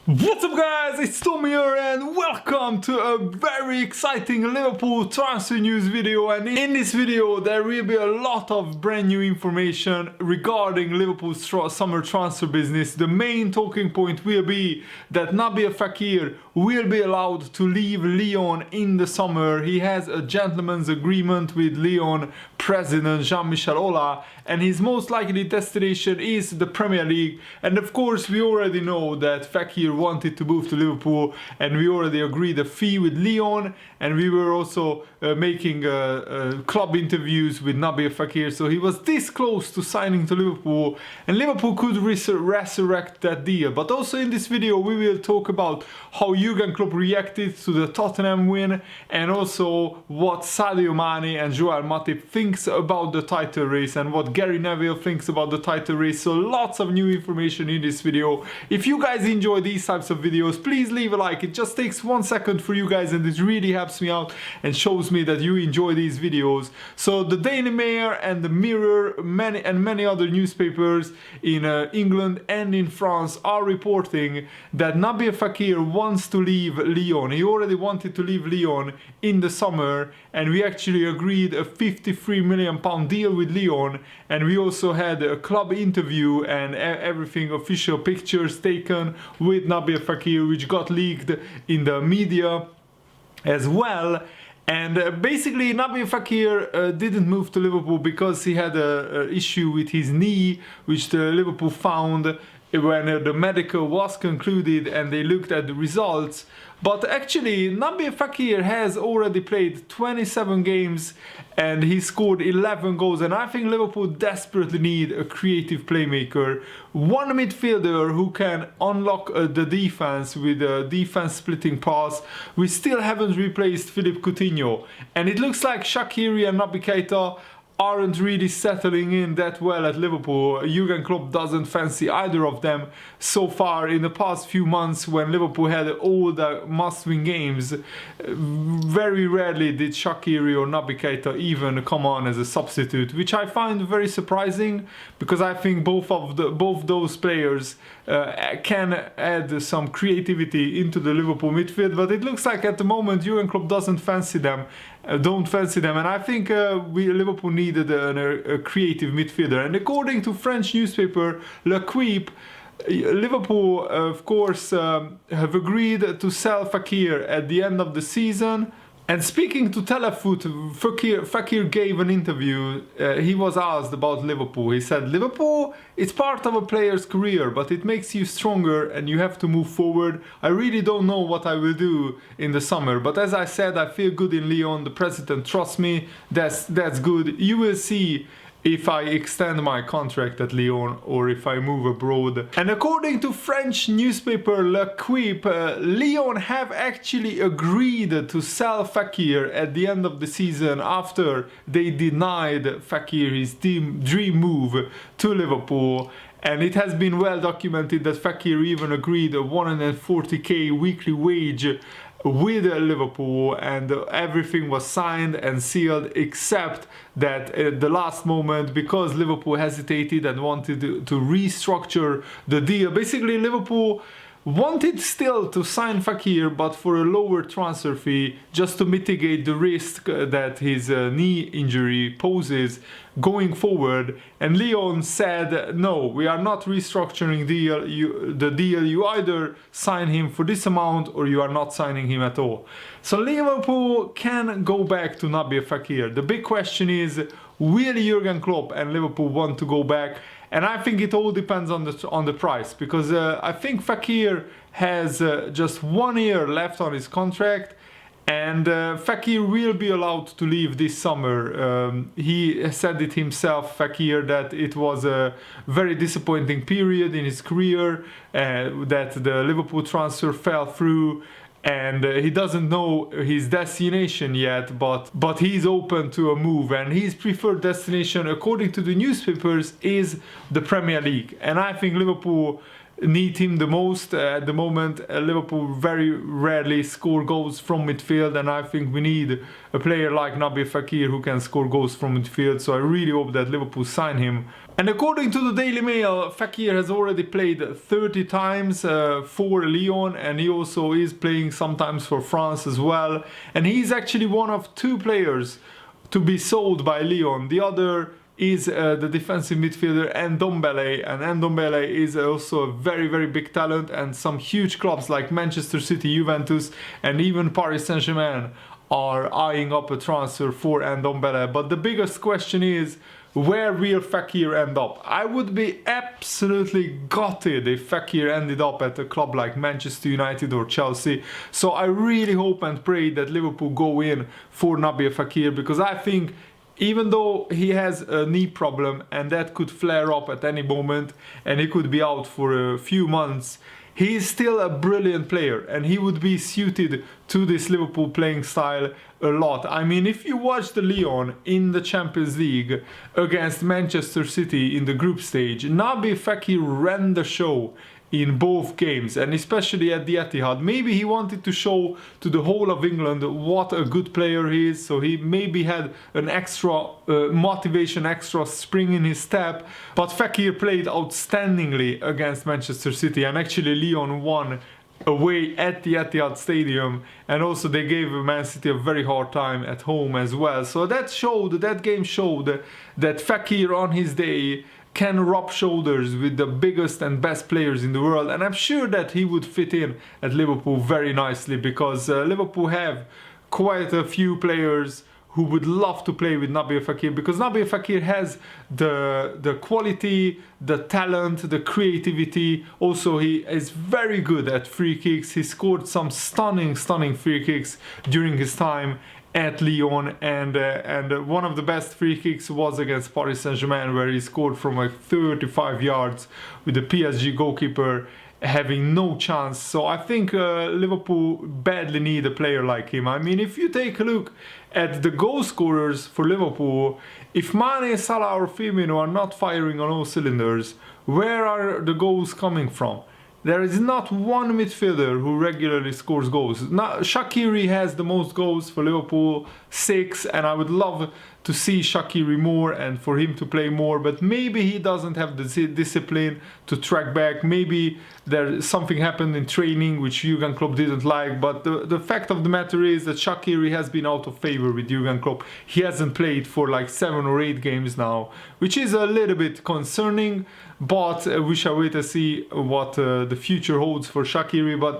What's up guys, it's Tom here and welcome to a very exciting Liverpool transfer news video. And in this video there will be a lot of brand new information regarding Liverpool's summer transfer business. The main talking point will be that Naby Fekir will be allowed to leave Lyon in the summer. He has a gentleman's agreement with Lyon president Jean-Michel Aulas, and his most likely destination is the Premier League. And of course we already know that Fekir wanted to move to Liverpool, and we already agreed a fee with Lyon, and we were also making club interviews with Naby Fekir, so he was this close to signing to Liverpool, and Liverpool could resurrect that deal. But also in this video we will talk about how Jurgen Klopp reacted to the Tottenham win, and also what Sadio Mane and Joel Matip thinks about the title race, and what Gary Neville thinks about the title race. So lots of new information in this video. If you guys enjoy these types of videos, please leave a like. It just takes 1 second for you guys, and it really helps me out and shows me that you enjoy these videos. So the Daily Mail and the Mirror, many other newspapers in England and in France are reporting that Naby Fekir wants to leave Lyon. He already wanted to leave Lyon in the summer, and we actually agreed a £53 million deal with Lyon, and we also had a club interview and everything, official pictures taken with Naby Fekir, which got leaked in the media as well. And basically Naby Fekir didn't move to Liverpool because he had an issue with his knee, which the Liverpool found when the medical was concluded and they looked at the results. But actually Naby Fekir has already played 27 games and he scored 11 goals, and I think Liverpool desperately need a creative playmaker, one midfielder who can unlock the defense with a defense splitting pass. We still haven't replaced Philippe Coutinho, and it looks like Shaqiri and Naby Keita aren't really settling in that well at Liverpool. Jurgen Klopp doesn't fancy either of them so far in the past few months. When Liverpool had all the must-win games, very rarely did Shaqiri or Naby Keita even come on as a substitute, which I find very surprising, because I think both those players can add some creativity into the Liverpool midfield. But it looks like at the moment Jurgen Klopp doesn't fancy them, and I think Liverpool needed a creative midfielder. And according to French newspaper L'Equipe, Liverpool of course have agreed to sell Fekir at the end of the season. And speaking to Telefoot, Fekir gave an interview. He was asked about Liverpool. He said, "Liverpool, it's part of a player's career, but it makes you stronger and you have to move forward. I really don't know what I will do in the summer, but as I said, I feel good in Lyon. The president trusts me. That's good. You will see if I extend my contract at Lyon or if I move abroad." And according to French newspaper L'Equipe, Lyon have actually agreed to sell Fekir at the end of the season after they denied Fekir his dream move to Liverpool. And it has been well documented that Fekir even agreed a 140k weekly wage with Liverpool, and everything was signed and sealed, except that at the last moment, because Liverpool hesitated and wanted to restructure the deal. Basically Liverpool wanted still to sign Fekir, but for a lower transfer fee, just to mitigate the risk that his knee injury poses going forward. And Lyon said, no, we are not restructuring the deal. You either sign him for this amount or you are not signing him at all. So Liverpool can go back to Naby Fekir. The big question is, will Jurgen Klopp and Liverpool want to go back? And I think it all depends on the price, because I think Fekir has just 1 year left on his contract, and Fekir will be allowed to leave this summer. He said it himself, Fekir, that it was a very disappointing period in his career, that the Liverpool transfer fell through, and he doesn't know his destination yet, but he's open to a move, and his preferred destination, according to the newspapers, is the Premier League. And I think Liverpool need him the most at the moment. Liverpool very rarely score goals from midfield, and I think we need a player like Naby Fekir who can score goals from midfield. So I really hope that Liverpool sign him. And according to the Daily Mail, Fekir has already played 30 times for Lyon, and he also is playing sometimes for France as well. And he's actually one of 2 players to be sold by Lyon. The other is the defensive midfielder Ndombele, and Ndombele is also a very, very big talent, and some huge clubs like Manchester City, Juventus, and even Paris Saint-Germain are eyeing up a transfer for Ndombele. But the biggest question is, where will Fekir end up? I would be absolutely gutted if Fekir ended up at a club like Manchester United or Chelsea. So I really hope and pray that Liverpool go in for Nabil Fekir, because I think even though he has a knee problem and that could flare up at any moment and he could be out for a few months, he is still a brilliant player and he would be suited to this Liverpool playing style a lot. I mean, if you watch the Lyon in the Champions League against Manchester City in the group stage, Nabil Fekir ran the show in both games, and especially at the Etihad. Maybe he wanted to show to the whole of England what a good player he is, so he maybe had an extra motivation, extra spring in his step. But Fekir played outstandingly against Manchester City, and actually Lyon won away at the Etihad Stadium, and also they gave Man City a very hard time at home as well. So that game showed that Fekir on his day can rub shoulders with the biggest and best players in the world, and I'm sure that he would fit in at Liverpool very nicely, because Liverpool have quite a few players who would love to play with Nabil Fekir, because Nabil Fekir has the quality, the talent, the creativity. Also, he is very good at free kicks. He scored some stunning free kicks during his time at Lyon, and one of the best free kicks was against Paris Saint-Germain, where he scored from like 35 yards with the PSG goalkeeper having no chance. So I think Liverpool badly need a player like him. I mean, if you take a look at the goal scorers for Liverpool, if Mane, Salah or Firmino are not firing on all cylinders, where are the goals coming from? There is not one midfielder who regularly scores goals. Now, Shaqiri has the most goals for Liverpool, 6, and I would love to see Shaqiri more and for him to play more, but maybe he doesn't have the discipline to track back. Maybe something happened in training which Jurgen Klopp didn't like, but the fact of the matter is that Shaqiri has been out of favor with Jurgen Klopp. He hasn't played for like 7 or 8 games now, which is a little bit concerning, but we shall wait to see what the future holds for Shaqiri. But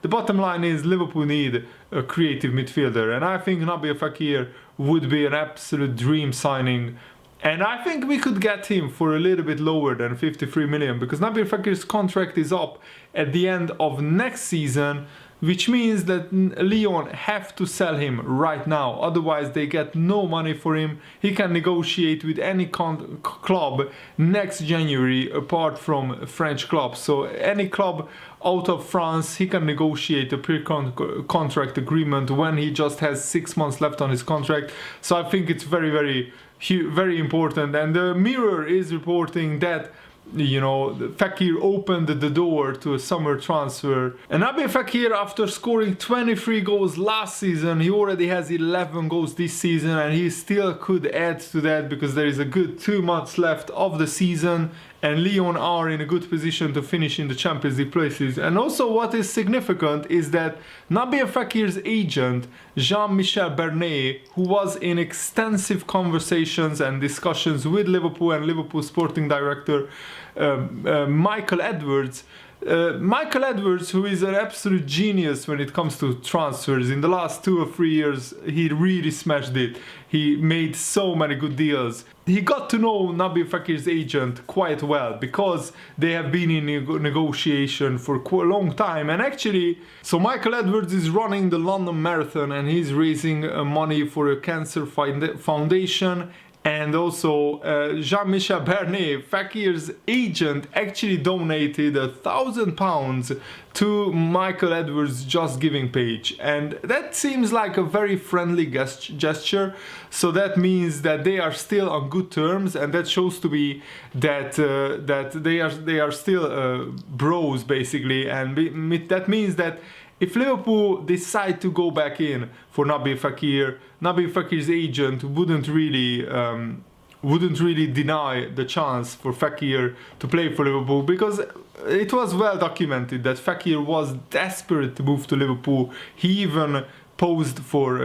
the bottom line is Liverpool need a creative midfielder, and I think Nabil Fekir would be an absolute dream signing. And I think we could get him for a little bit lower than 53 million, because Nabil Fekir's contract is up at the end of next season, which means that Lyon have to sell him right now, otherwise they get no money for him. He can negotiate with any club next January apart from French clubs. So any club out of France, he can negotiate a pre-contract agreement when he just has 6 months left on his contract. So I think it's very, very important. And the Mirror is reporting that, you know, Fekir opened the door to a summer transfer. And Nabil Fekir, after scoring 23 goals last season, he already has 11 goals this season, and he still could add to that because there is a good 2 months left of the season, and Lyon are in a good position to finish in the Champions League places. And also what is significant is that Nabil Fekir's agent, Jean-Michel Bernet, who was in extensive conversations and discussions with Liverpool and Liverpool sporting director Michael Edwards, who is an absolute genius when it comes to transfers. In the last 2 or 3 years, he really smashed it. He made so many good deals. He got to know Nabil Fekir's agent quite well because they have been in negotiation for quite a long time. And actually, so Michael Edwards is running the London Marathon, and he's raising money for a cancer foundation. And also Jean-Michel Bernet, Fekir's agent, actually donated £1,000 to Michael Edwards' Just Giving page, and that seems like a very friendly gesture. So that means that they are still on good terms, and that shows to be that they are still bros basically, and that means that if Liverpool decide to go back in for Nabil Fekir, Nabil Fekir's agent wouldn't really wouldn't really deny the chance for Fekir to play for Liverpool, because it was well documented that Fekir was desperate to move to Liverpool. He even posed for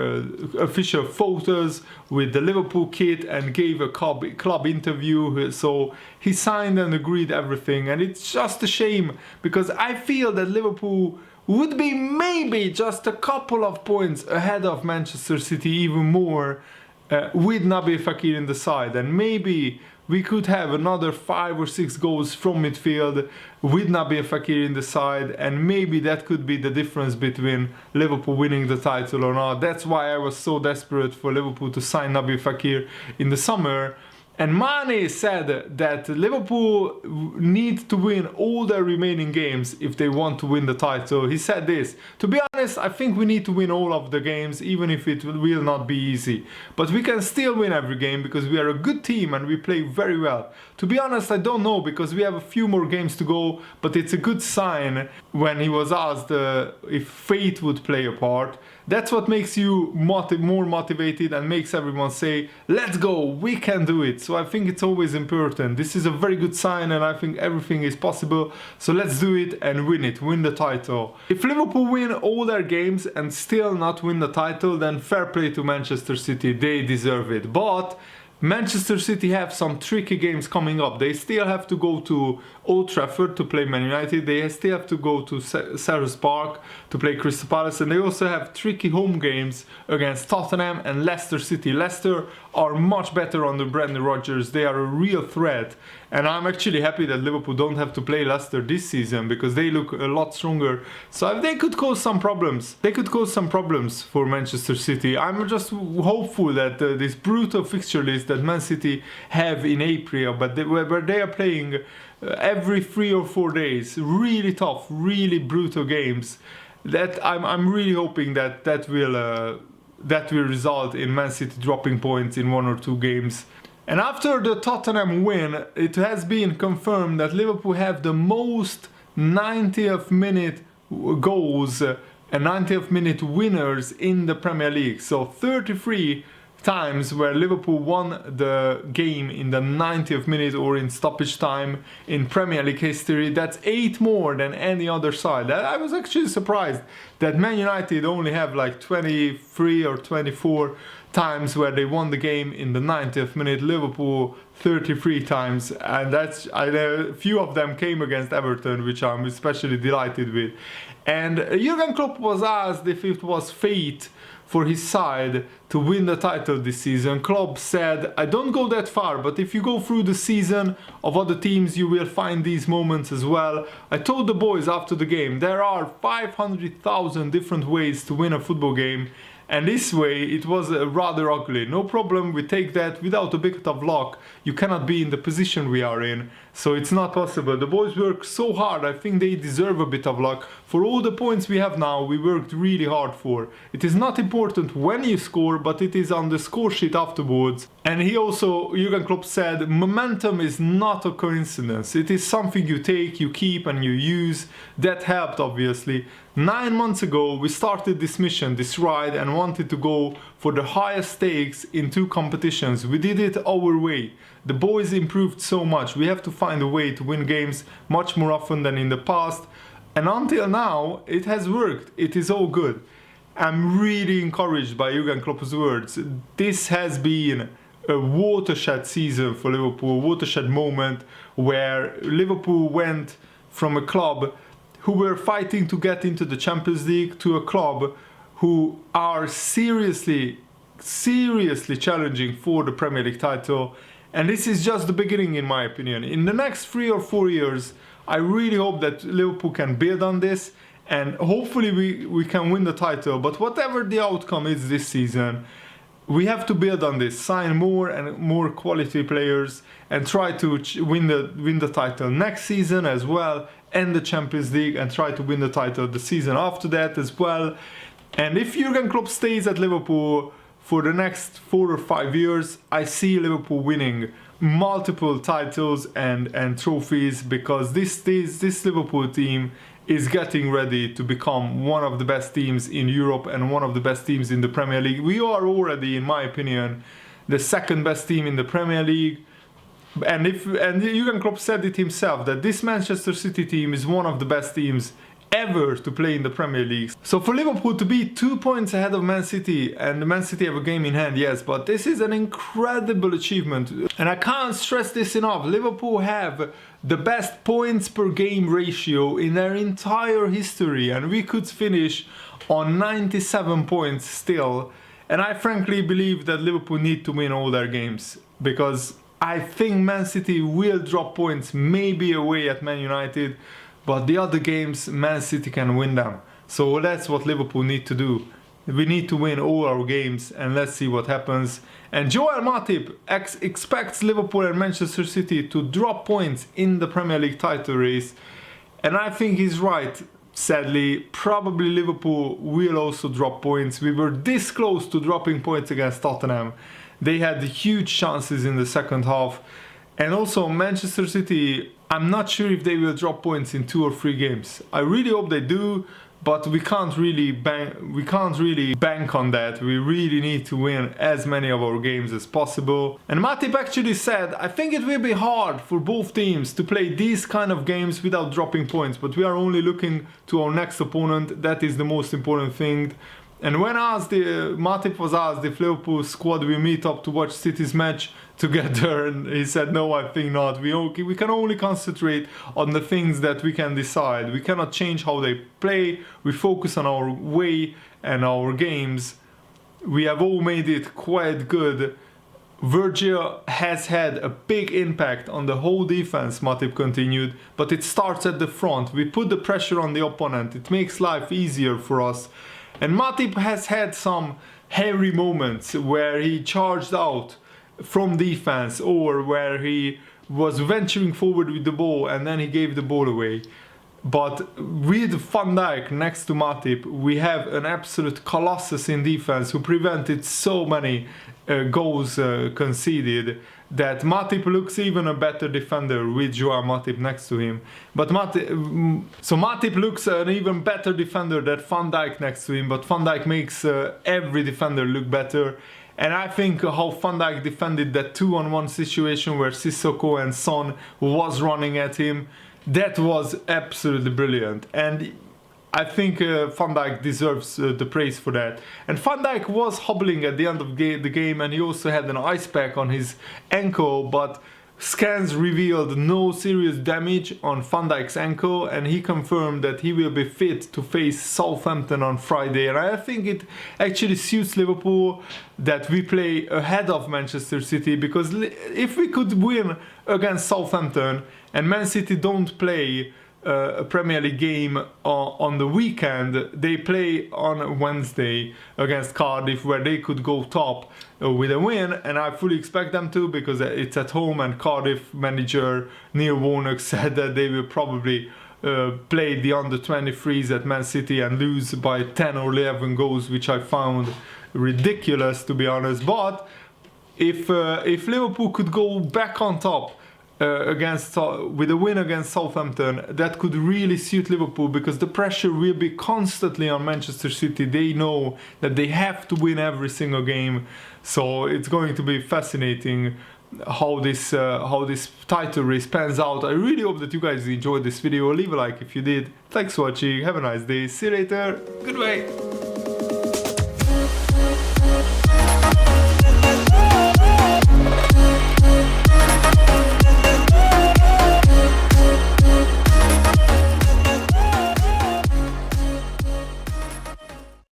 official photos with the Liverpool kit and gave a club interview. So he signed and agreed everything, and it's just a shame because I feel that Liverpool would be maybe just a couple of points ahead of Manchester City, even more, with Naby Fekir in the side, and maybe we could have another 5 or 6 goals from midfield with Naby Fekir in the side, and maybe that could be the difference between Liverpool winning the title or not. That's why I was so desperate for Liverpool to sign Naby Fekir in the summer. And Mane said that Liverpool need to win all their remaining games if they want to win the title. He said this: to be honest, I think we need to win all of the games, even if it will not be easy. But we can still win every game because we are a good team and we play very well. To be honest, I don't know, because we have a few more games to go, but it's a good sign when he was asked if fate would play a part. That's what makes you more motivated and makes everyone say, let's go, we can do it. So I think it's always important. This is a very good sign, and I think everything is possible. So let's do it and win it, win the title. If Liverpool win all their games and still not win the title, then fair play to Manchester City, they deserve it. But Manchester City have some tricky games coming up. They still have to go to Old Trafford to play Man United. They still have to go to Selhurst Park to play Crystal Palace. And they also have tricky home games against Tottenham and Leicester City. Leicester are much better under Brendan Rodgers. They are a real threat. And I'm actually happy that Liverpool don't have to play Leicester this season, because they look a lot stronger. So they could cause some problems. They could cause some problems for Manchester City. I'm just hopeful that this brutal fixture list that Man City have in April, but where they are playing every 3 or 4 days, really tough, really brutal games, that I'm really hoping that will result in Man City dropping points in 1 or 2 games. And after the Tottenham win, it has been confirmed that Liverpool have the most 90th minute goals and 90th minute winners in the Premier League. So 33 times where Liverpool won the game in the 90th minute or in stoppage time in Premier League history. That's 8 more than any other side. I was actually surprised that Man United only have like 23 or 24 times where they won the game in the 90th minute. Liverpool 33 times, and a few of them came against Everton, which I'm especially delighted with. And Jurgen Klopp was asked if it was fate for his side to win the title this season. Klopp said, I don't go that far, but if you go through the season of other teams, you will find these moments as well. I told the boys after the game, there are 500,000 different ways to win a football game, and this way it was rather ugly. No problem, we take that without a bit of luck. You cannot be in the position we are in, so it's not possible. The boys work so hard, I think they deserve a bit of luck. For all the points we have now, we worked really hard for. It is not important when you score, but it is on the score sheet afterwards. And he also, Jurgen Klopp said, momentum is not a coincidence. It is something you take, you keep and you use. That helped, obviously. 9 months ago, we started this mission, this ride, and wanted to go for the highest stakes in 2 competitions. We did it our way. The boys improved so much. We have to find a way to win games much more often than in the past. And until now, it has worked. It is all good. I'm really encouraged by Jurgen Klopp's words. This has been a watershed season for Liverpool, a watershed moment where Liverpool went from a club who were fighting to get into the Champions League to a club who are seriously challenging for the Premier League title. And this is just the beginning, in my opinion. In the next 3 or 4 years, I really hope that Liverpool can build on this, and hopefully we can win the title. But whatever the outcome is this season, we have to build on this, sign more and more quality players, and try to win the title next season as well, and the Champions League, and try to win the title the season after that as well. And if Jurgen Klopp stays at Liverpool for the next 4 or 5 years, I see Liverpool winning multiple titles and trophies, because this Liverpool team is getting ready to become one of the best teams in Europe and one of the best teams in the Premier League. We are already, in my opinion, the second best team in the Premier League. And Jurgen Klopp said it himself that this Manchester City team is one of the best teams ever to play in the Premier League. So for Liverpool to be 2 points ahead of Man City, and Man City have a game in hand, yes, but this is an incredible achievement. And I can't stress this enough. Liverpool have the best points per game ratio in their entire history, and we could finish on 97 points still. And I frankly believe that Liverpool need to win all their games, because I think Man City will drop points, maybe away at Man United, but the other games, Man City can win them. So that's what Liverpool need to do. We need to win all our games, and let's see what happens. And Joel Matip expects Liverpool and Manchester City to drop points in the Premier League title race. And I think he's right. Sadly, probably Liverpool will also drop points. We were this close to dropping points against Tottenham. They had huge chances in the second half. And also Manchester City, I'm not sure if they will drop points in 2 or 3 games. I really hope they do, but we can't really bank on that. We really need to win as many of our games as possible. And Matip actually said, I think it will be hard for both teams to play these kind of games without dropping points, but we are only looking to our next opponent. That is the most important thing. And when Matip was asked if Liverpool squad will meet up to watch City's match together, and he said, no, I think not. We can only concentrate on the things that we can decide. We cannot change how they play. We focus on our way and our games. We have all made it quite good. Virgil has had a big impact on the whole defense, Matip continued, but it starts at the front. We put the pressure on the opponent. It makes life easier for us. And Matip has had some hairy moments where he charged out from defense, or where he was venturing forward with the ball and then he gave the ball away. But with Van Dijk next to Matip, we have an absolute colossus in defense who prevented so many goals conceded, that Matip looks even a better defender with Joao Matip next to him. But Matip looks an even better defender than Van Dijk next to him, but Van Dijk makes every defender look better. And I think how Van Dijk defended that 2-on-1 situation where Sissoko and Son was running at him, that was absolutely brilliant. And I think Van Dijk deserves the praise for that. And Van Dijk was hobbling at the end of the game, and he also had an ice pack on his ankle, but scans revealed no serious damage on Van Dijk's ankle, and he confirmed that he will be fit to face Southampton on Friday. And I think it actually suits Liverpool that we play ahead of Manchester City, because if we could win against Southampton and Man City don't play a Premier League game on the weekend, they play on Wednesday against Cardiff, where they could go top with a win, and I fully expect them to, because it's at home, and Cardiff manager Neil Warnock said that they will probably play the under-23s at Man City and lose by 10 or 11 goals, which I found ridiculous, to be honest. But if Liverpool could go back on top with a win against Southampton, that could really suit Liverpool, because the pressure will be constantly on Manchester City. They know that they have to win every single game, so it's going to be fascinating how this title race pans out. I really hope that you guys enjoyed this video. Leave a like if you did. Thanks for watching. Have a nice day. See you later. Goodbye.